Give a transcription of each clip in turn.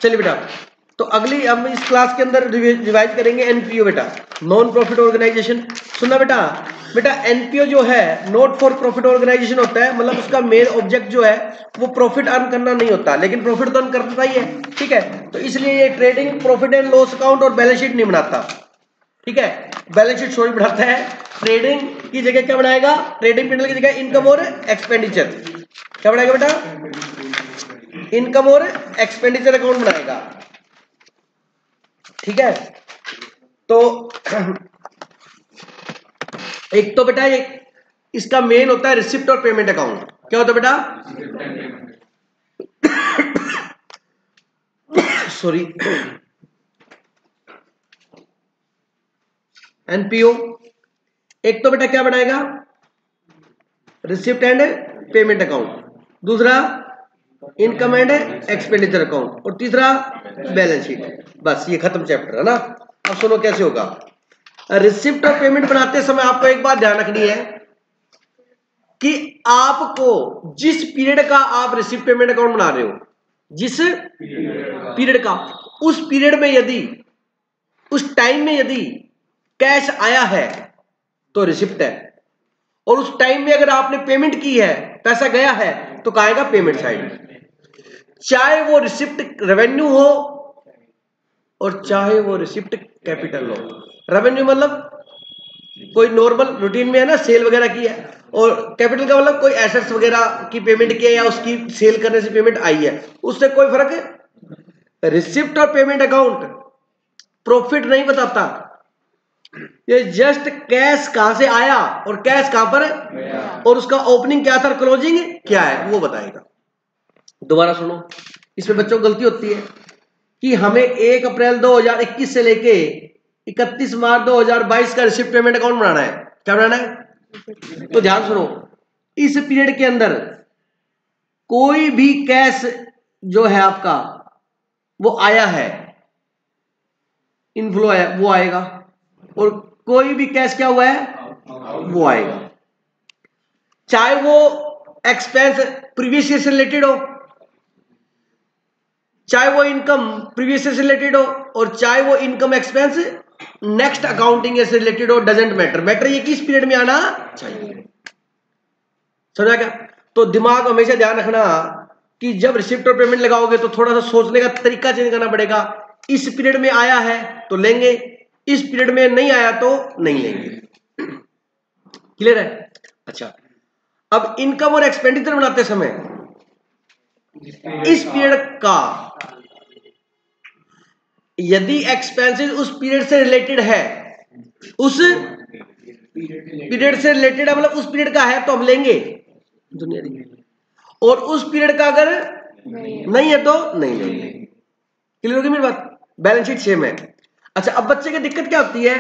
चलिए बेटा, तो अगली हम इस क्लास के अंदर रिवाइज करेंगे एनपीओ बेटा, नॉन प्रॉफिट ऑर्गेनाइजेशन। सुनना बेटा, बेटा एनपीओ जो है नॉट फॉर प्रॉफिट ऑर्गेनाइजेशन होता है, मतलब उसका मेन ऑब्जेक्ट जो है वो प्रॉफिट अर्न करना नहीं होता, लेकिन प्रॉफिट तो अर्न करता ही है, ठीक है। तो इसलिए ये trading, profit and loss account और बैलेंस शीट नहीं बनाता, ठीक है। बैलेंस शीट सॉरी बनाता है, ट्रेडिंग की जगह क्या बनाएगा, ट्रेडिंग पीएनएल की जगह इनकम और एक्सपेंडिचर क्या बनाएगा बेटा, इनकम और एक्सपेंडिचर अकाउंट बनाएगा, ठीक है। तो एक तो बेटा ये इसका मेन होता है रिसिप्ट और पेमेंट अकाउंट। क्या होता है बेटा, सॉरी, एनपीओ। एक तो बेटा क्या बनाएगा, रिसिप्ट एंड पेमेंट अकाउंट, दूसरा इनकम एंड एक्सपेंडिचर अकाउंट, और तीसरा बैलेंस शीट। बस ये खत्म चैप्टर है ना। अब सुनो कैसे होगा। रिसिप्ट और पेमेंट बनाते समय आपको एक बात ध्यान रखनी है कि आपको जिस पीरियड का आप रिसिप्ट पेमेंट अकाउंट बना रहे हो, जिस पीरियड का, उस पीरियड में यदि, उस टाइम में यदि कैश आया है तो रिसिप्ट है, और उस टाइम में अगर आपने पेमेंट की है, पैसा गया है, तो कहाँ आएगा, पेमेंट साइड। चाहे वो रिसिप्ट रेवेन्यू हो और चाहे वो रिसिप्ट कैपिटल हो। रेवेन्यू मतलब कोई नॉर्मल रूटीन में है ना, सेल वगैरह की है, और कैपिटल का मतलब कोई एसेट्स वगैरह की पेमेंट की है या उसकी सेल करने से पेमेंट आई है, उससे कोई फर्क है। रिसिप्ट और पेमेंट अकाउंट प्रॉफिट नहीं बताता, ये जस्ट कैश कहां से आया और कैश कहां पर है, और उसका ओपनिंग क्या था, क्लोजिंग क्या है, वो बताएगा। दोबारा सुनो, इसमें बच्चों को गलती होती है कि हमें 1 अप्रैल 2021 से लेके 31 मार्च 2022 का रिसिप्ट पेमेंट अकाउंट बनाना है। क्या बनाना है, तो ध्यान सुनो, इस पीरियड के अंदर कोई भी कैश जो है आपका वो आया है, इनफ्लो आया, वो आएगा, और कोई भी कैश क्या हुआ है वो आएगा, चाहे वो एक्सपेंस प्रीवियस ईयर से रिलेटेड हो, चाहे वो इनकम प्रीवियस ईयर से रिलेटेड हो, और चाहे वो income expense next accounting year से रिलेटेड हो, डजेंट मैटर, मैटर ये किस पीरियड में आना चाहिए। समझा क्या। तो दिमाग हमेशा ध्यान रखना कि जब रिसिप्ट और पेमेंट लगाओगे तो थोड़ा सा सोचने का तरीका चेंज करना पड़ेगा। इस पीरियड में आया है तो लेंगे, इस पीरियड में नहीं आया तो नहीं लेंगे। क्लियर है। अच्छा, अब इनकम और एक्सपेंडिचर बनाते समय इस पीरियड का यदि एक्सपेंसेस उस पीरियड से रिलेटेड है, उस पीरियड से रिलेटेड है, मतलब उस पीरियड का है तो हम लेंगे दुनिया दी, और उस पीरियड का अगर नहीं है तो नहीं लेंगे। क्लियर होगी मेरी बात। बैलेंस शीट सेम है। अच्छा, अब बच्चे की दिक्कत क्या होती है,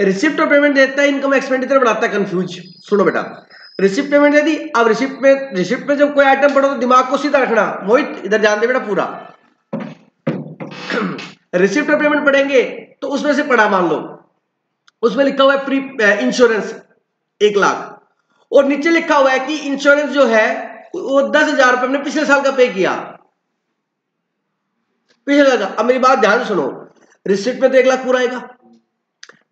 रिसिप्ट और पेमेंट देता है, इनकम एक्सपेंडिचर बनाता है कंफ्यूज। सुनो बेटा, रिसिप्ट पेमेंट दे दी, अब रिसिप्ट में जब कोई आइटम पढ़ो तो दिमाग को सीधा रखना, मोहित इधर ध्यान दे बेटा पूरा। रिसिप्ट और पेमेंट पढ़ेंगे तो उसमें से पढ़ा, मान लो उसमें लिखा हुआ है प्री इंश्योरेंस 1 लाख, और नीचे लिखा हुआ है कि इंश्योरेंस जो है वो 10,000 रुपए हमने पिछले साल का पे किया, पिछले साल का। अब मेरी बात ध्यान सुनो, रिसिप्ट में तो 1 लाख पूरा आएगा,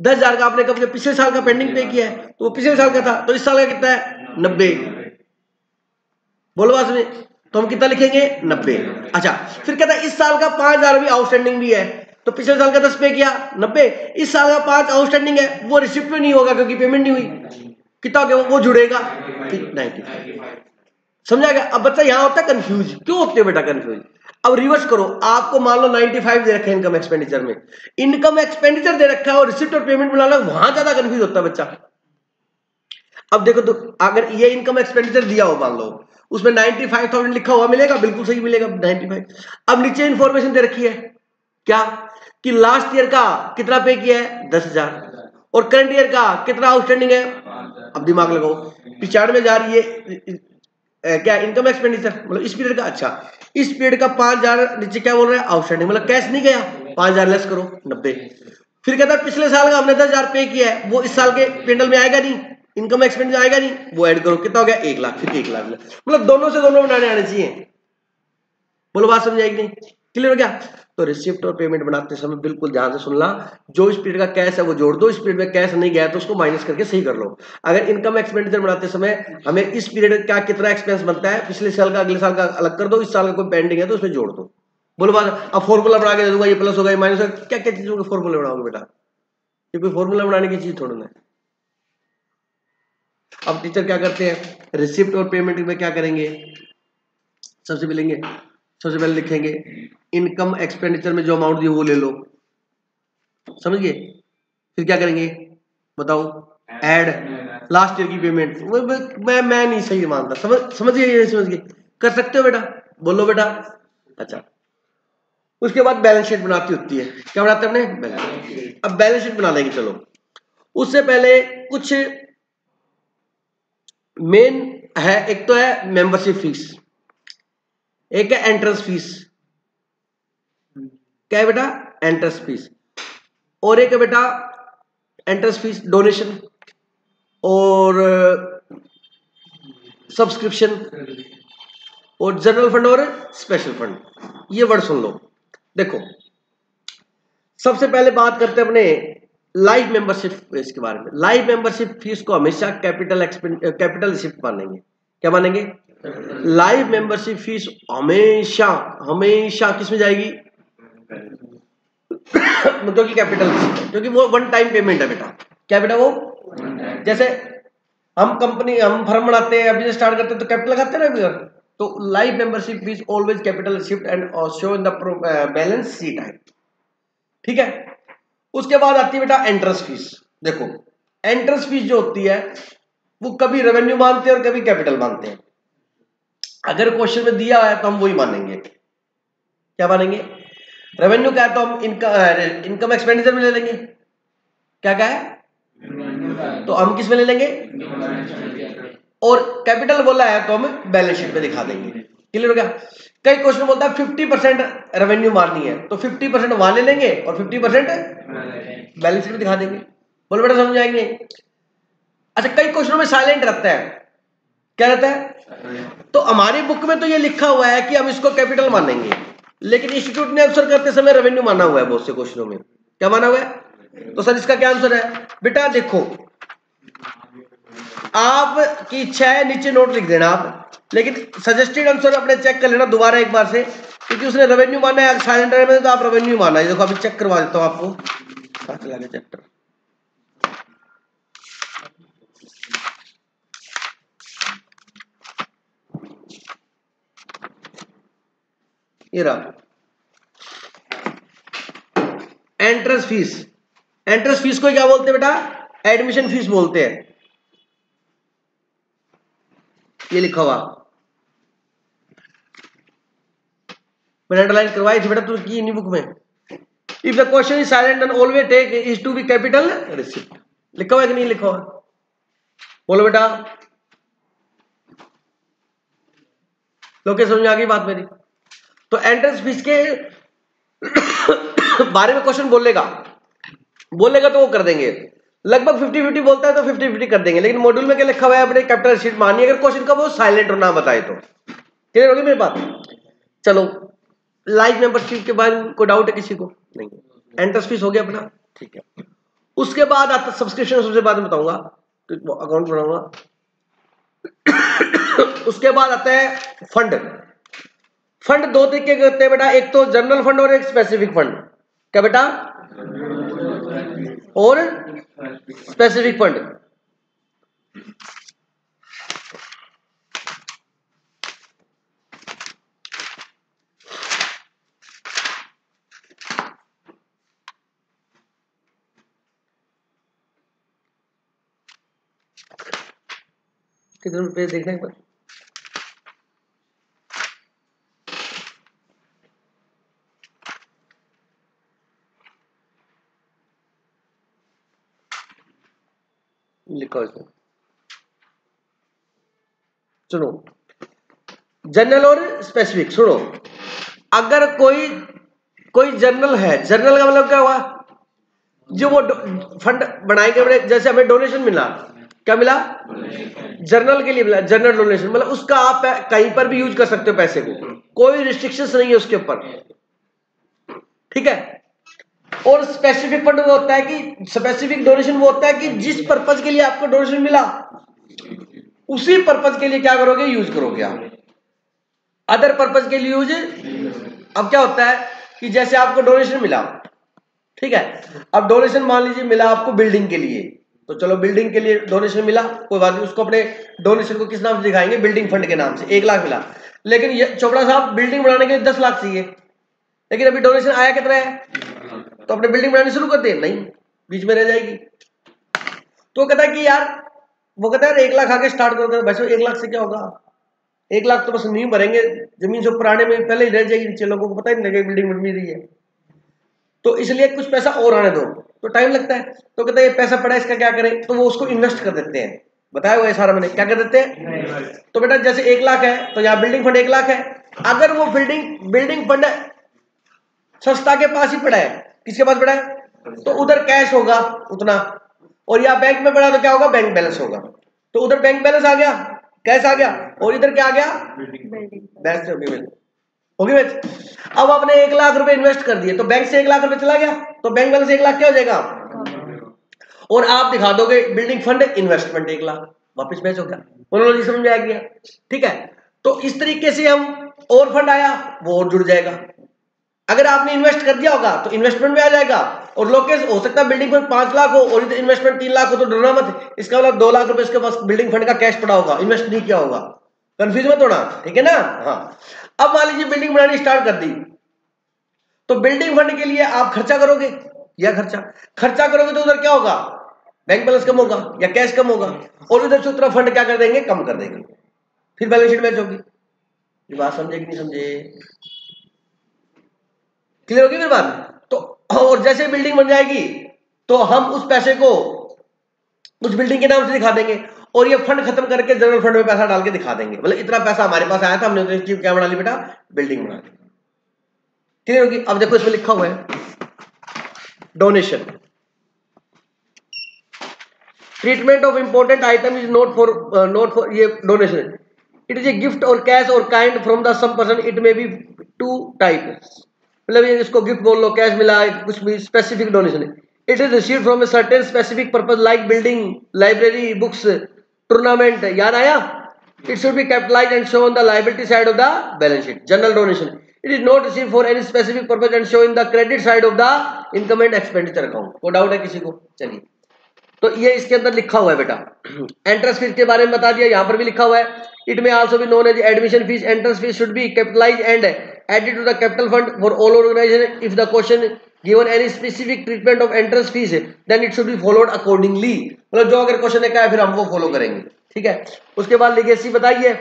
10,000 का आपने कब पिछले साल का पेंडिंग पे किया है, तो वो पिछले साल का था, तो इस साल का कितना है 90। बोलो बात में, तो हम कितना लिखेंगे 90। अच्छा, फिर कहता है इस साल का 5,000 भी आउटस्टैंडिंग भी है, तो पिछले साल का 10 पे किया 90, इस साल का 5 आउटस्टैंडिंग है, वो रिसिप्ट में नहीं होगा क्योंकि पेमेंट नहीं हुई, कितना हो गया वो जुड़ेगा 95। समझा गया। अब बच्चा यहां होता है कंफ्यूज, क्यों होते हो बेटा कंफ्यूज। अब रिवर्स करो, आपको मान लो 95 दे रखे हैं इनकम एक्सपेंडिचर में, इनकम एक्सपेंडिचर दे रखा है और रिसिप्ट और पेमेंट बना लो, वहां ज्यादा कंफ्यूज होता है बच्चा। अब देखो, तो अगर ये इनकम एक्सपेंडिचर दिया हो, मान लो उसमें 95,000 लिखा हुआ, मिलेगा, बिल्कुल सही मिलेगा 95। अब नीचे इंफॉर्मेशन दे रखी है क्या, कि लास्ट ईयर का कितना पे किया है 10,000, और करंट ईयर का कितना आउटस्टैंडिंग है। अब दिमाग लगाओ, 95,000 ये क्या इनकम एक्सपेंडिचर, मतलब इस पीरियड का। अच्छा, इस पीरियड का 5,000 नीचे क्या बोल रहा है आउटस्टैंडिंग, मतलब कैश नहीं गया, 5,000 लेस करो 90। फिर कहता है पिछले साल का हमने 10,000 पे किया है, वो इस साल के पेंडल में आएगा नहीं, इनकम एक्सपेंडिचर आएगा नहीं, वो ऐड करो, कितना हो गया 1 लाख, फिर 1 लाख, मतलब दोनों से दोनों बनाने आने चाहिए। बोलो बात समझ आएगी नहीं। क्लियर हो गया? तो रिसिप्ट और पेमेंट बनाते समय बिल्कुल ध्यान से सुनना, जो इस पीरियड का कैश है वो जोड़ दो, इस पीरियड में कैश नहीं गया तो उसको माइनस करके सही कर लो। अगर इनकम एक्सपेंडिचर बनाते समय हमें इस पीरियड क्या कितना एक्सपेंस बनता है, पिछले साल का अगले साल का अलग कर दो, इस साल का कोई पेंडिंग है तो उसमें जोड़ दो। बोलो बात, अब फॉर्मूला बना के दे दूंगा, ये प्लस होगा ये माइनस होगा, क्या क्या चीजों के फॉर्मूले बनाओगे बेटा? ये कोई फॉर्मूला बनाने की चीज थोड़ा ना। अब टीचर क्या करते हैं, रिसिप्ट और पेमेंट में क्या करेंगे, सबसे पहले लिखेंगे इनकम एक्सपेंडिचर में जो अमाउंट दी वो ले लो, समझ गए? फिर क्या करेंगे बताओ, ऐड लास्ट ईयर की पेमेंट। मैं नहीं सही मानता, समझ गए? कर सकते हो बेटा, बोलो बेटा। अच्छा, उसके बाद बैलेंस शीट बनाती होती है, क्या बनाते हैं अपने बैलेंस। अब बैलेंस शीट बना लेंगे, चलो उससे पहले कुछ मेन है, एक तो है मेंबरशिप फीस, एक है एंट्रेंस फीस, क्या है बेटा, एंट्रेंस फीस, और एक है बेटा एंट्रेंस फीस डोनेशन और सब्सक्रिप्शन और जनरल फंड और स्पेशल फंड। ये वर्ड सुन लो। देखो सबसे पहले बात करते हैं अपने लाइफ मेंबरशिप फीस के बारे में। लाइफ मेंबरशिप फीस को हमेशा कैपिटल रिसिप्ट मानेंगे। क्या मानेंगे? लाइफ मेंबरशिप फीस हमेशा हमेशा किस में जाएगी? क्योंकि कैपिटल रिसिप्ट है, क्योंकि वो वन टाइम पेमेंट है बेटा। क्या बेटा? वो जैसे हम फर्म बनाते हैं, बिजनेस स्टार्ट करते हैं तो कैपिटल लगाते हैं ना, तो life membership fees always capital receipt and show in the balance sheet है, ठीक है। उसके बाद आती है बेटा एंट्रेंस फीस। देखो एंट्रेंस फीस जो होती है वो कभी रेवेन्यू मानते हैं और कभी कैपिटल मानते हैं। अगर क्वेश्चन में दिया है तो हम वही मानेंगे। क्या मानेंगे? रेवेन्यू क्या है तो हम इनकम एक्सपेंडिचर में ले लेंगे। क्या क्या है तो हम किस में ले लेंगे? और कैपिटल बोला है तो हम बैलेंस शीट में दिखा देंगे। क्लियर हो गया? कई क्वेश्चन बोलता है 50% रेवेन्यू मारनी है तो 50% वहां ले लेंगे और 50% बैलेंस शीट में दिखा देंगे। बोलो बेटा समझ आएंगे? अच्छा, कई क्वेश्चनों में साइलेंट रहता है। क्या रहता है? तो हमारी बुक में तो ये लिखा हुआ है कि हम इसको कैपिटल मानेंगे, लेकिन इंस्टीट्यूट ने आंसर करते समय रेवेन्यू माना हुआ है बहुत से क्वेश्चनों में। क्या माना हुआ है? तो सर इसका क्या आंसर है बेटा? देखो आपकी इच्छा है नीचे नोट लिख देना आप, लेकिन सजेस्टेड आंसर अपने चेक कर लेना दोबारा एक बार से, क्योंकि उसने रेवेन्यू माना है साइलेंट में, तो आप रेवेन्यू माना है। देखो अभी चेक करवा देता हूं आपको, चला गया चैप्टर। ये रहा एंट्रेंस फीस। एंट्रेंस फीस को क्या बोलते हैं बेटा? एडमिशन फीस बोलते हैं। ये लिखा हुआ मैंने अंडरलाइन करवाई थी बेटा, तू की नहीं बुक में। If the question is silent then always take is to be capital receipt. लिखा हुआ है कि नहीं लिखा हुआ? बोलो बेटा, लोग समझ में आ गई बात मेरी? तो एंट्रेंस फीस के बारे में क्वेश्चन बोलेगा तो वो कर देंगे। लगभग 50-50 बोलता है तो 50-50 कर देंगे, लेकिन मॉड्यूल में क्या लिखा हुआ है अपने कैपिटल शीट मानिए अगर क्वेश्चन का वो साइलेंट और ना बताए तो। क्लियर होगी मेरी बात? चलो लाइफ मेंबरशिप के बारे में कोई डाउट है किसी को? नहीं। एंट्रेंस फीस हो गया अपना, ठीक है। उसके बाद आता सब्सक्रिप्शन, सबसे बाद में बताऊंगा, अकाउंट बनाऊंगा। उसके बाद आता है फंड। फंड दो तरीके के होते हैं बेटा, एक तो जनरल फंड और एक स्पेसिफिक फंड। क्या बेटा? और स्पेसिफिक फंड। कितने पेज देखने पर लिखा है? सुनो, जनरल और स्पेसिफिक सुनो। अगर कोई जनरल है, जनरल का मतलब क्या हुआ? जो वो फंड बनाएंगे, जैसे हमें डोनेशन मिला, क्या मिला? जनरल के लिए मिला, जनरल डोनेशन, मतलब उसका आप कहीं पर भी यूज कर सकते हो पैसे को, कोई रिस्ट्रिक्शंस नहीं है उसके ऊपर। ठीक है। और स्पेसिफिक फंड वो होता है कि स्पेसिफिक डोनेशन वो होता है कि जिस पर्पज के लिए आपको डोनेशन मिला उसी पर्पज के लिए क्या करोगे, यूज करोगे आप। अदर पर्पज के लिए यूज, अब क्या होता है कि जैसे आपको डोनेशन मिला, ठीक है, अब डोनेशन मान लीजिए मिला आपको बिल्डिंग के लिए, तो चलो बिल्डिंग के लिए डोनेशन मिला, कोई बात नहीं, उसको अपने डोनेशन को किस नाम से दिखाएंगे, बिल्डिंग फंड के नाम से, 1 लाख मिला। लेकिन ये चोपड़ा साहब बिल्डिंग बनाने के लिए 10 लाख चाहिए, लेकिन अभी डोनेशन आया कितना है, तो अपने बिल्डिंग बनानी शुरू कर दे, नहीं, बीच में रह जाएगी। तो कहता है कि यार, वो कहता है 1 लाख आके स्टार्ट कर दो, वैसे 1 लाख से क्या होगा, 1 लाख तो बस नींव भरेंगे, जमीन से पुराने में पहले ही रह जाएगी, नीचे लोगों को पता ही नहीं लगेगा बिल्डिंग बन रही है, तो इसलिए कुछ पैसा और आने दो, तो टाइम लगता है। तो कहते हैं ये पैसा पड़ा है, इसका क्या करें, तो वो उसको इन्वेस्ट कर देते हैं, बताया हुआ है सारा मैंने, क्या कर देते हैं। तो बेटा जैसे 1 लाख है तो यहाँ बिल्डिंग फंड 1 लाख है, अगर वो बिल्डिंग फंड संस्था के पास ही पड़ा है, किसके पास पड़ा है, तो उधर कैश होगा उतना, और यहाँ बैंक में पड़ा तो क्या होगा, बैंक बैलेंस होगा, तो उधर बैंक बैलेंस आ गया, कैश आ गया, और इधर क्या आ गया, बैंक होगी बेच। अब आपने 1 लाख रुपए इन्वेस्ट कर दिए, तो बैंक से 1 लाख रुपए चला गया, तो बैंक बैलेंस 1 लाख क्या हो जाएगा, और आप दिखा दोगे बिल्डिंग फंड इन्वेस्टमेंट 1 लाख, वापस मैच हो गया, मोनोलॉजी समझ में आ गया, ठीक है। तो इस तरीके से हम, और फंड आया वो और जुड़ जाएगा, अगर आपने इन्वेस्ट कर दिया होगा तो इन्वेस्टमेंट में आ जाएगा, और लोकेश हो सकता है बिल्डिंग फंड 5 लाख हो और इन्वेस्टमेंट 3 लाख हो, तो डरना मत, इसका मतलब 2 लाख रुपए इसके पास बिल्डिंग फंड का कैश पड़ा होगा, इन्वेस्ट नहीं किया होगा, कंफ्यूज मत होना, ठीक है ना। हाँ, अब मान लीजिए बिल्डिंग बनानी स्टार्ट कर दी, तो बिल्डिंग फंड के लिए आप खर्चा करोगे, या खर्चा करोगे तो उधर क्या होगा, बैंक बैलेंस कम होगा या कैश कम होगा, और उधर से उतना फंड क्या कर देंगे, कम कर देंगे, फिर बैलेंस शीट मैच होगी। ये बात समझे कि नहीं समझे, क्लियर होगी मेरी बात। तो और जैसे बिल्डिंग बन जाएगी तो हम उस पैसे को उस बिल्डिंग के नाम से दिखा देंगे, और ये फंड खत्म करके जनरल फंड में पैसा डाल के दिखा देंगे, मतलब इतना पैसा हमारे पास आया था, हमने तो चीज क्या बना ली बेटा, बिल्डिंग बना ली, क्लियर होगी। अब देखो इसमें लिखा हुआ है donation, treatment of important item is not for ये donation, it is a gift और कैश और kind from the some person, it may be 2 types, मतलब ये इसको गिफ्ट बोल लो, कैश मिला, कुछ भी स्पेसिफिक डोनेशन है। It is received from a certain specific purpose like building, library, books, tournament, याद आया। It should be capitalized and show on the liability side of the balance sheet, general donation. It is not received for any specific purpose and show in the credit side of the income and expenditure account. कोई doubt है किसी को, चलिए, तो ये इसके अंदर लिखा हुआ है बेटा, एंट्रेंस फीस के बारे में बता दिया, यहां पर भी लिखा हुआ है, इट में also be known as admission fees, entrance fees should be capitalized and added to the capital fund for all organization. If the question given any specific treatment of entrance fees, then it should be followed accordingly, मतलब जो अगर question ने कहा है फिर हम वो follow करेंगे, ठीक है। उसके बाद लीगेसी बताइए,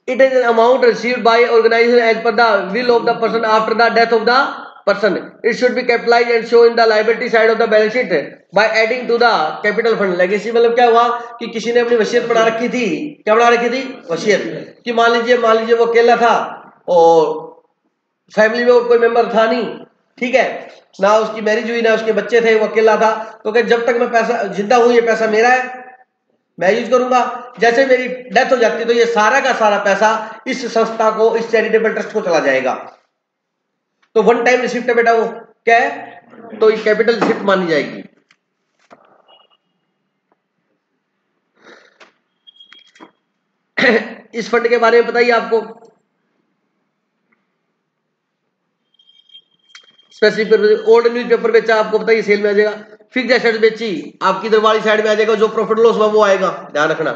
it is an amount received by organization as per the will of the person after the death of the person. It should be capitalized and show in the liability side of the balance sheet by adding to the capital fund. Legacy मतलब क्या हुआ कि किसी ने अपनी वसीयत बना रखी थी, क्या बना रखी थी, वसीयत, कि मान लीजिए वो अकेला था और फैमिली में और कोई मेंबर था नहीं, ठीक है, ना उसकी मैरिज हुई ना उसके बच्चे थे, वो अकेला था, तो क्या जब तक मैं पैसा जिंदा हूं ये पैसा मेरा है, मैं यूज करूंगा, जैसे मेरी डेथ हो जाती है तो ये सारा का सारा पैसा इस संस्था को, इस चैरिटेबल ट्रस्ट को चला जाएगा, तो वन टाइम रिसिप्ट है बेटा, वो क्या है, तो ये कैपिटल रिसिप्ट मानी जाएगी। इस फंड के बारे में बताइए आपको, स्पेसिफिक ओल्ड न्यूज़पेपर बेचा, आपको बताइए सेल में आ जाएगा, फिक्स एसेट्स बेची, आपकी इधर वाली साइड में आ जाएगा, जो प्रॉफिट लॉस हुआ वो आएगा, ध्यान रखना,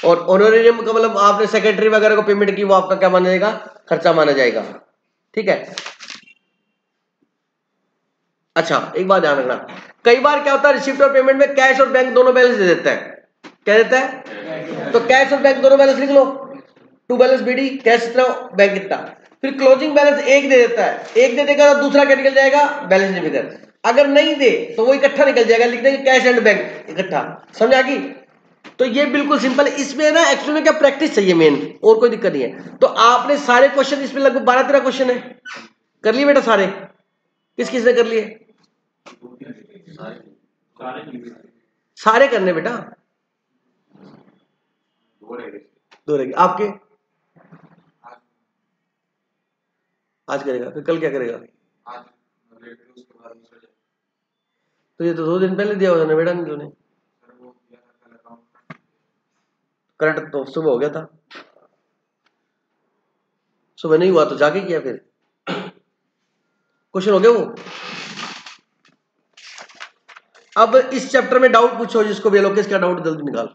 और ऑनरेरियम का मतलब आपने सेक्रेटरी वगैरह को पेमेंट की, वो आपका क्या माना जाएगा, खर्चा माना जाएगा, ठीक है। अच्छा एक बात ध्यान रखना, कई बार क्या होता है रिसिप्ट और पेमेंट में कैश और बैंक दोनों बैलेंस दे देता है, क्या देता है, तो कैश और बैंक दोनों बैलेंस लिख लो, टू बैलेंस बीडी, कैश इतना बैंक इतना, फिर क्लोजिंग बैलेंस एक दे देता है, एक दे देगा तो दूसरा क्या निकल जाएगा, बैलेंस नहीं फिगर, अगर नहीं दे तो वो इकट्ठा निकल जाएगा, लिख देंगे कैश एंड बैंक इकट्ठा, समझ आ गई। तो ये बिल्कुल सिंपल है, इसमें ना एक्चुअली में क्या प्रैक्टिस चाहिए मेन, और कोई दिक्कत नहीं है। तो आपने सारे क्वेश्चन इसमें लगभग 12-13 क्वेश्चन है, कर लिए बेटा सारे, किस किस ने कर लिए, सारे करने बेटा, दो रहेंगे आपके, आज करेगा, फिर कल क्या करेगा? आज रेट है, उसके बाद दूसरा जाएगा। तो ये तो 2 दिन पहले दिया होगा ना बेटा तूने। सर वो किया था कल अकाउंट। करंट तो सुबह हो गया था, सुबह नहीं हुआ तो जाके किया फिर। क्वेश्चन हो गया वो। अब इस चैप्टर में डाउट पूछो जिसको भी लोकेश का डाउट जल्दी निकाल।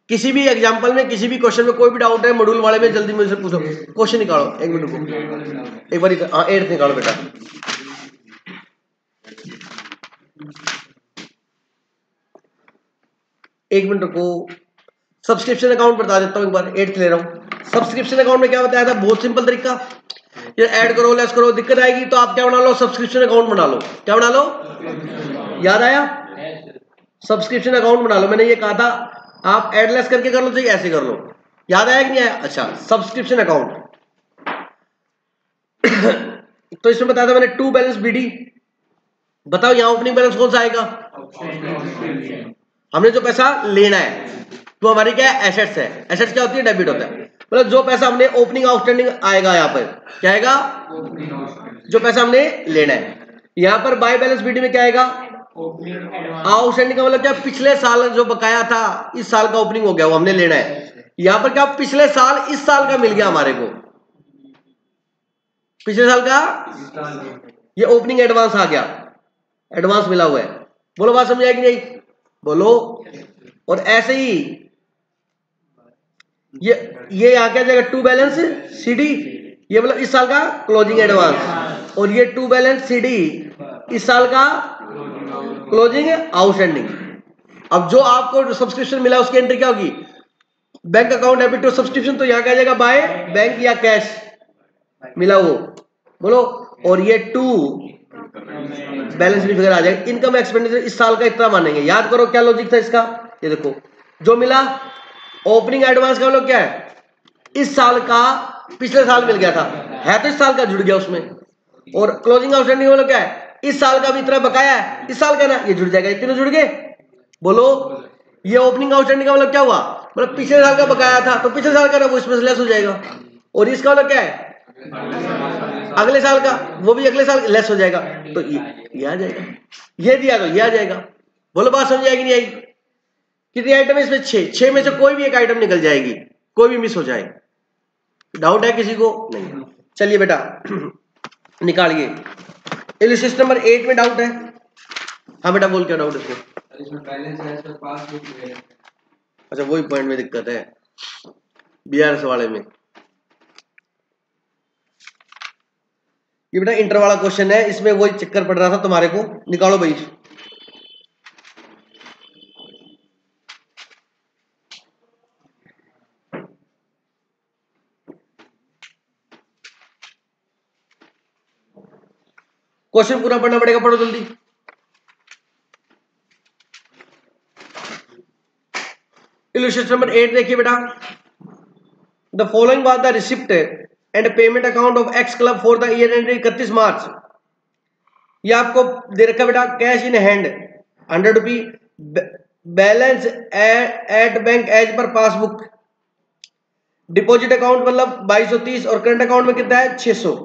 किसी भी एग्जांपल में, किसी भी क्वेश्चन में कोई भी डाउट है मॉड्यूल वाले में, जल्दी मुझसे पूछो। क्वेश्चन निकालो, 1 मिनट को एक बार। हाँ 8 निकालो बेटा। एक मिनट को सब्सक्रिप्शन अकाउंट बता देता हूँ एक बार, 8 ले रहा हूँ। सब्सक्रिप्शन अकाउंट में क्या बताया था? बहुत सिंपल तरीका, ये ऐड करो लेस करो, दिक्कत आएगी तो आप क्या बना लो? सब्सक्रिप्शन अकाउंट बना लो। क्या बना लो? याद आया? सब्सक्रिप्शन अकाउंट बना लो। मैंने ये कहा था आप ऐड लेस करके कर लो, चाहिए ऐसे कर लो। याद आया कि नहीं आया? अच्छा, सब्सक्रिप्शन अकाउंट तो इसमें बताया था मैंने टू बैलेंस बीडी। बताओ यहाँ ओपनिंग बैलेंस कौन सा आएगा? हमने जो पैसा लेना है तो हमारी क्या है? एसेट्स है। एसेट्स क्या होती है? डेबिट होता है। मतलब जो पैसा हमने ओपनिंग आउटस्टैंडिंग आएगा, यहाँ पर क्या आएगा? जो पैसा हमने लेना है। यहाँ पर बाय बैलेंस बीडी में क्या आएगा? आउटस्टैंडिंग का मतलब क्या? पिछले साल जो बकाया था, इस साल का ओपनिंग हो गया, वो हमने लेना है। यहाँ पर क्या? पिछले साल इस साल का मिल गया हमारे को, पिछले साल का ये ओपनिंग एडवांस आ गया, एडवांस मिला हुआ है। बोलो बात समझ आएगी नहीं? बोलो। और ऐसे ही ये यहाँ क्या जाएगा? टू बैलेंस सीडी, ये मतलब इस साल का क्लोजिंग एडवांस। और ये टू बैलेंस सीडी इस साल का क्लोजिंग आउटस्टैंडिंग। अब जो आपको सब्सक्रिप्शन मिला उसकी एंट्री क्या होगी? Bank account debit to subscription, तो यहाँ क्या जाएगा? बाय बैंक या कैश मिला वो। बोलो। और ये टू बैलेंस शीट फिगर आ जाएगा। इनकम एक्सपेंडिचर इस साल का इतना मानेंगे। याद करो क्या लॉजिक था इसका। ये देखो जो मिला ओपनिंग एडवांस का मतलब क्या है? इस साल का पिछले साल मिल गया था, है तो इस साल का जुड़ गया उसमें। और क्लोजिंग आउटस्टैंडिंग मतलब क्या है? इस साल का भी इतना बकाया है, इस साल का ना, ये जुड़ जाएगा। ये तीनों जुड़ गए। बोलो। ये ओपनिंग आउटस्टैंडिंग का मतलब क्या हुआ? मतलब पिछले साल का बकाया था तो पिछले साल का ना, वो इसमें से लेस हो जाएगा। और इसका मतलब क्या है? अगले साल का, वो भी अगले साल लेस हो जाएगा। तो ये आ जाएगा। ये दिया तो ये आ जाएगा। बोलो बात समझ आएगी नहीं आएगी? कितनी आइटम है इसमें? 6 में से कोई भी एक आइटम निकल जाएगी, कोई भी मिस हो जाए। डाउट है किसी को? नहीं। चलिए बेटा निकालिए। इलस्ट्रेशन नंबर 8 में डाउट है। हाँ बेटा बोल, क्या डाउट है इसको? इसमें बैलेंस है, इसमें पासबुक है। अच्छा वही पॉइंट में दिक्कत है बीआरएस वाले में। ये बेटा इंटर वाला क्वेश्चन है, इसमें वही चक्कर पड़ रहा था तुम्हारे को। निकालो भाई। क्वेश्चन पूरा पढ़ना पड़ेगा, पढ़ो जल्दी। इलस्ट्रेशन नंबर 8 देखिए बेटा। The following was the receipt and payment account of X club for the year end 31 March. ये आपको दे रखा बेटा cash in hand 100 rupee, balance at bank as per passbook, deposit account मतलब 2230 और करंट अकाउंट में कितना है? 600।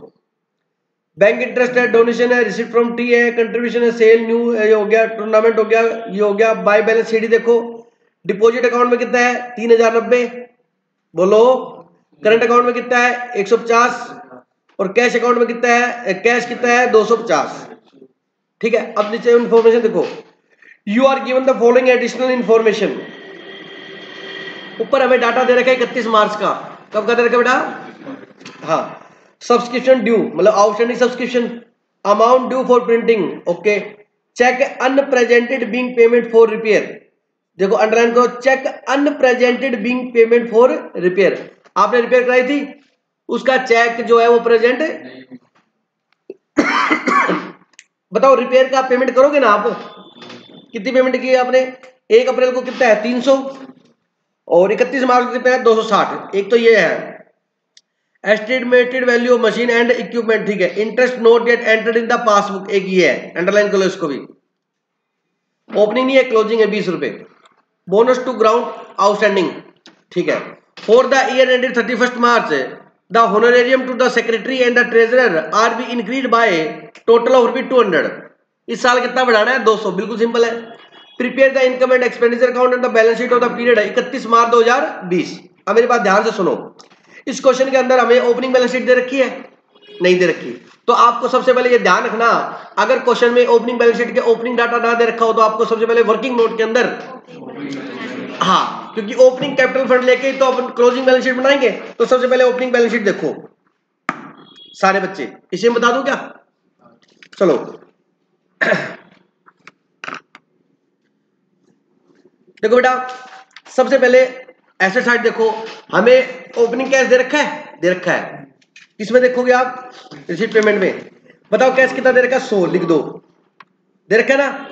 बैंक इंटरेस्ट है, डोनेशन है, रिसिप्ट फ्रॉम टी है, कंट्रीब्यूशन है, सेल न्यू ये हो गया, टूर्नामेंट हो गया, ये हो गया। बाय बैलेंस सीडी देखो, डिपॉजिट अकाउंट में कितना है? 3090। बोलो। करंट अकाउंट में कितना है? 150। और कैश अकाउंट में कितना है? कैश कितना है? 250। ठीक है। अब नीचे इंफॉर्मेशन देखो, you are given the following additional information. ऊपर हमें डाटा दे रखा है 31 मार्च का। कब का दे रखा है बेटा? हाँ। सब्सक्रिप्शन ड्यू मतलब outstanding subscription, amount due for printing, okay. Cheque unpresented being payment for repair, देखो अंडरलाइन करो, cheque unpresented being payment for repair. आपने रिपेयर कराई थी, उसका चेक जो है वो प्रेजेंट बताओ रिपेयर का पेमेंट करोगे ना आप? कितनी पेमेंट की है आपने? 1 अप्रैल को कितना है? 300 और 31 मार्च को कितना है? 260। एक तो ये है estimated value of machine and equipment, ठीक है। Interest note yet entered in the passbook, एक ये है, अंडरलाइन कर लो इसको भी। ओपनिंग नहीं है, क्लोजिंग है 20 रुपए। बोनस टू ग्राउंड आउटस्टैंडिंग, ठीक है। For the year ended 31 March the honorarium to the secretary and the treasurer are be increase by total of rupees 200। इस साल कितना बढ़ाना है? 200। बिल्कुल सिंपल है। Prepare the income and expenditure account and the balance sheet of the period 31 मार्च 2020। अब मेरी बात ध्यान से सुनो, इस क्वेश्चन के अंदर हमें ओपनिंग बैलेंस शीट दे रखी है? नहीं दे रखी। तो आपको सबसे पहले ये ध्यान रखना, अगर क्वेश्चन में ओपनिंग बैलेंस शीट के ओपनिंग डाटा ना दे रखा हो तो आपको सबसे पहले वर्किंग नोट के अंदर, हाँ, क्योंकि ओपनिंग कैपिटल फंड लेके तो अपन क्लोजिंग बैलेंस शीट बनाएंगे, तो सबसे पहले ओपनिंग बैलेंस शीट देखो सारे बच्चे। इसे बता दूं क्या? चलो देखो बेटा, सबसे पहले एसेट साइड देखो, हमें ओपनिंग कैश दे रखा है? दे रखा है। इसमें देखोगे आप रिसीट पेमेंट में, बताओ कैश कितना दे रखा है? 100 लिख दो, दे रखा है ना।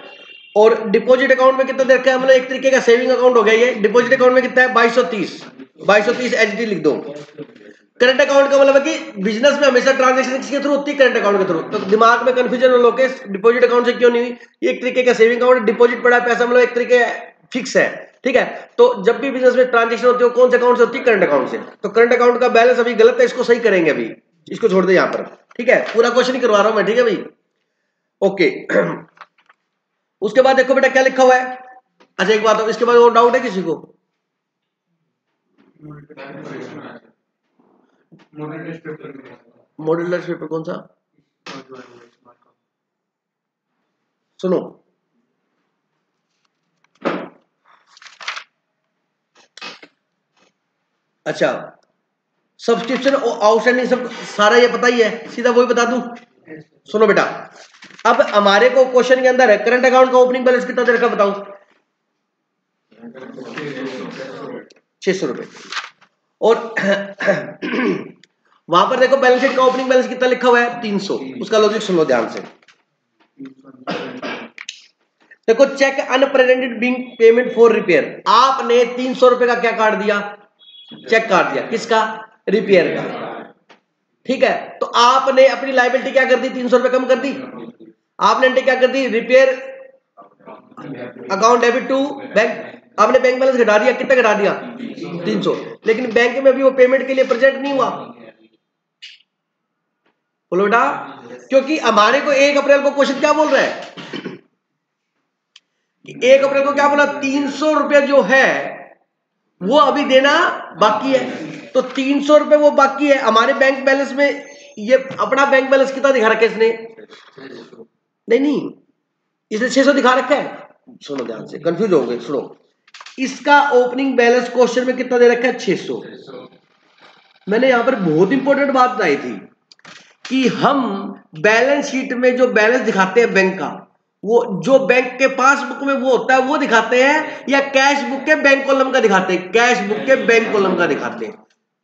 और डिपॉजिट अकाउंट में कितना दे रखा है? मतलब एक तरीके का सेविंग अकाउंट हो गया ये। डिपॉजिट अकाउंट में कितना है? 2230 एचडी लिख दो। करंट अकाउंट का मतलब है कि बिजनेस में हमेशा ट्रांजैक्शन किसके थ्रू होती है? करंट अकाउंट के थ्रू। तो दिमाग में कंफ्यूजन हो लोग डिपॉजिट अकाउंट से क्यों नहीं हुई? ये एक तरीके का सेविंग अकाउंट, डिपॉजिट पड़ा पैसा मतलब एक तरीके फिक्स है, ठीक है। तो जब भी बिजनेस में ट्रांजैक्शन होती है कौन से अकाउंट से होती है? करंट अकाउंट से। तो करंट अकाउंट का बैलेंस अभी गलत है, इसको सही करेंगे अभी, इसको छोड़ दे यहां पर, ठीक है। पूरा क्वेश्चन ही करवा रहा हूं मैं, ठीक है भाई, ओके। उसके बाद देखो बेटा क्या लिखा हुआ है। अच्छा एक बात, इसके बाद और डाउट है किसी को? मॉडल टेस्ट पेपर कौन सा? सुनो, अच्छा सब्सक्रिप्शन आउटस्टैंडिंग सब सारा ये पता ही है, सीधा वही बता दूं। सुनो बेटा, अब हमारे को क्वेश्चन के अंदर है करंट अकाउंट का ओपनिंग बैलेंस कितना दे रखा बताओ? 600 रुपए। और वहां पर देखो बैलेंस शीट का ओपनिंग बैलेंस कितना लिखा हुआ है? 300। उसका लॉजिक सुन लो ध्यान से। देखो cheque unpresented being payment for repair, आपने 300 रुपए का क्या काट दिया? चेक काट दिया। किसका? रिपेयर का, ठीक है। तो आपने अपनी लायबिलिटी क्या कर दी? 300 रुपए कम कर दी। आपने एंट्री क्या कर दी? Repair account debit to bank. आपने बैंक बैलेंस घटा दिया, कितना घटा दिया? 300। लेकिन बैंक में भी वो पेमेंट के लिए प्रेजेंट नहीं हुआ। बोलो बेटा, क्योंकि हमारे को 1 अप्रैल को क्वेश्चन क्या बोल रहा है? 1 अप्रैल को क्या बोला? 300 रुपए जो है वो अभी देना बाकी है। तो 300 रुपए वो बाकी है हमारे बैंक बैलेंस में। ये अपना बैंक बैलेंस कितना दिखा रखा है इसने? नहीं, इसने 600 दिखा रखा है। सुनो ध्यान से, कंफ्यूज हो गए। सुनो, इसका ओपनिंग बैलेंस क्वेश्चन में कितना दे रखा है? 600। मैंने यहां पर बहुत इंपॉर्टेंट बात बताई थी कि हम बैलेंस शीट में जो बैलेंस दिखाते हैं बैंक का, वो जो बैंक के पासबुक में वो होता है वो दिखाते हैं, या कैश बुक के बैंक कॉलम का दिखाते हैं? कैश बुक के बैंक कॉलम का दिखाते हैं।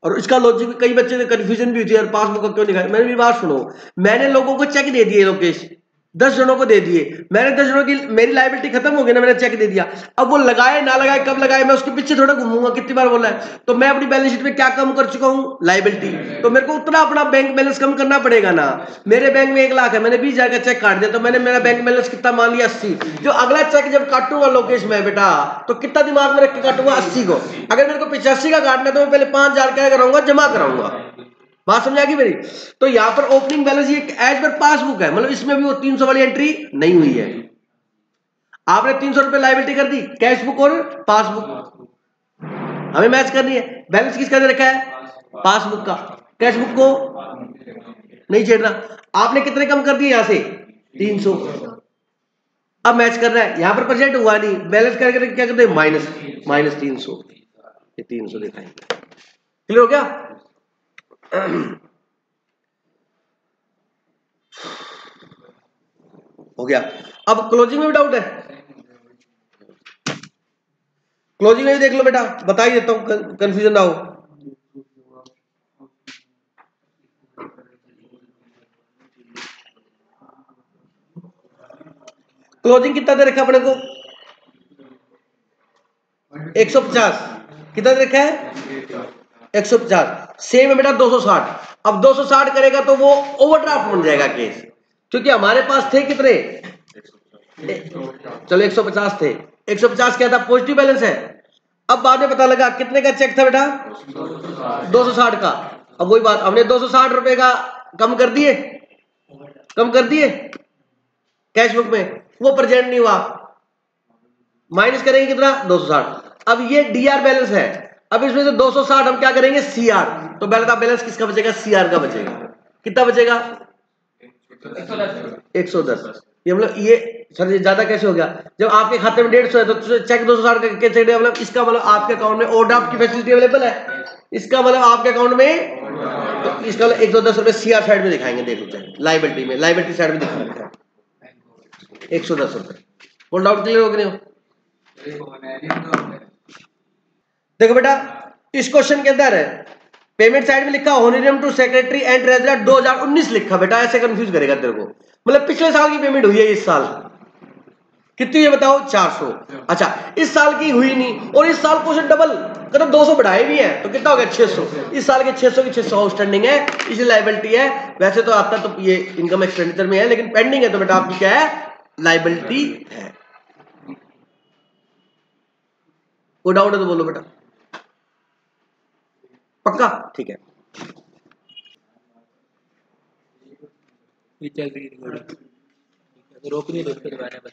और इसका लॉजिक कई बच्चे ने कंफ्यूजन भी हुई थी, यार पासबुक का क्यों दिखाया? मैंने भी बात सुनो, मैंने लोगों को चेक दे दिए लोकेश, 10 जनों को दे दिए मैंने, 10 जनों की मेरी लायबिलिटी खत्म हो गई ना, मैंने चेक दे दिया। अब वो लगाए ना लगाए, कब लगाए, मैं उसके पीछे थोड़ा घूमूंगा, कितनी बार बोला है। तो मैं अपनी बैलेंस शीट में क्या कम कर चुका हूं? लायबिलिटी। तो मेरे को उतना अपना बैंक बैलेंस कम करना पड़ेगा ना। मेरे बैंक में 1 लाख है, मैंने 20,000 का चेक काट दिया, तो मैंने मेरा बैंक बैलेंस कितना मान लिया? 80। जो अगला चेक जब काटूंगा लोकेश में बेटा, तो कितना दिमाग में रख के काटूंगा? 80 को। अगर मेरे को 85 का काटना है तो मैं पहले 5,000 क्या कराऊंगा? जमा कराऊंगा। बात समझ आ गई मेरी? तो यहां पर ओपनिंग बैलेंस ये एज पर पासबुक है, मतलब इसमें भी वो 300 वाली एंट्री नहीं हुई है। आपने 300 रुपए लायबिलिटी कर दी, कैश बुक और पासबुक हमें मैच करनी है। बैलेंस किसका दे रखा है? पासबुक का। कैश बुक को नहीं छेड़ना। आपने कितने कम कर दिए यहां से? 300। अब मैच करना है, यहां पर प्रेजेंट हुआ नहीं, बैलेंस करके क्या करते हैं? माइनस 300। ये 300 दिखाएंगे। क्लियर हो गया? हो गया। अब क्लोजिंग में भी डाउट है? क्लोजिंग में भी देख लो बेटा, बता ही देता हूं, कंफ्यूजन ना हो। क्लोजिंग कितना दे रखा अपने को? 150। कितना दे रखा है? 150। सेम है बेटा 260। अब 260 करेगा तो वो ओवरड्राफ्ट बन जाएगा केस, क्योंकि हमारे पास थे कितने? चलो 150 थे। 150 क्या था? पॉजिटिव बैलेंस है। अब बाद में पता लगा कितने का चेक था बेटा? 260 का। अब वही बात, हमने 260 रुपए का कम कर दिए कैश बुक में, वो प्रेजेंट नहीं हुआ, माइनस करेंगे कितना 260। अब ये डीआर बैलेंस है, अब इसमें से 260 हम क्या करेंगे सीआर, तो बैलेंस किसका बचेगा, सीआर का बचेगा। कितना बचेगा 110। ये मतलब ये सर ये ज्यादा कैसे हो गया, जब आपके खाते में 150 है तो चेक 260 का चेक, मतलब इसका मतलब आपके अकाउंट में ओवरड्राफ्ट की फैसिलिटी अवेलेबल है, इसका मतलब आपके अकाउंट में, तो इसका मतलब 110 रुपए सीआर साइड में दिखाएंगे, देख लीजिए लाइबिलिटी में, लाइबिलिटी साइड में दिखाएंगे 110 रुपए। फुल डाउट क्लियर हो गए हो? देखो बेटा इस क्वेश्चन के अंदर है पेमेंट साइड में लिखा honorarium to secretary and treasurer 2019 लिखा, बेटा ऐसे कंफ्यूज करेगा तेरे को, मतलब पिछले साल की पेमेंट हुई है इस साल, कितनी है बताओ 400। अच्छा इस साल की हुई नहीं और इस साल क्वेश्चन डबल मतलब 200 बढ़ाए भी है तो कितना हो गया 600, इस साल के 600 की 600 आउटस्टैंडिंग है, इसलिए लायबिलिटी है। वैसे तो आता तो ये इनकम एक्सपेंडिचर में है लेकिन पेंडिंग है तो बेटा आपकी क्या है लायबिलिटी है। कोई डाउट है तो बोलो बेटा, पक्का ठीक है। चल रही रिकॉर्डिंग, रोक नहीं, दोस्तों दोबारा बस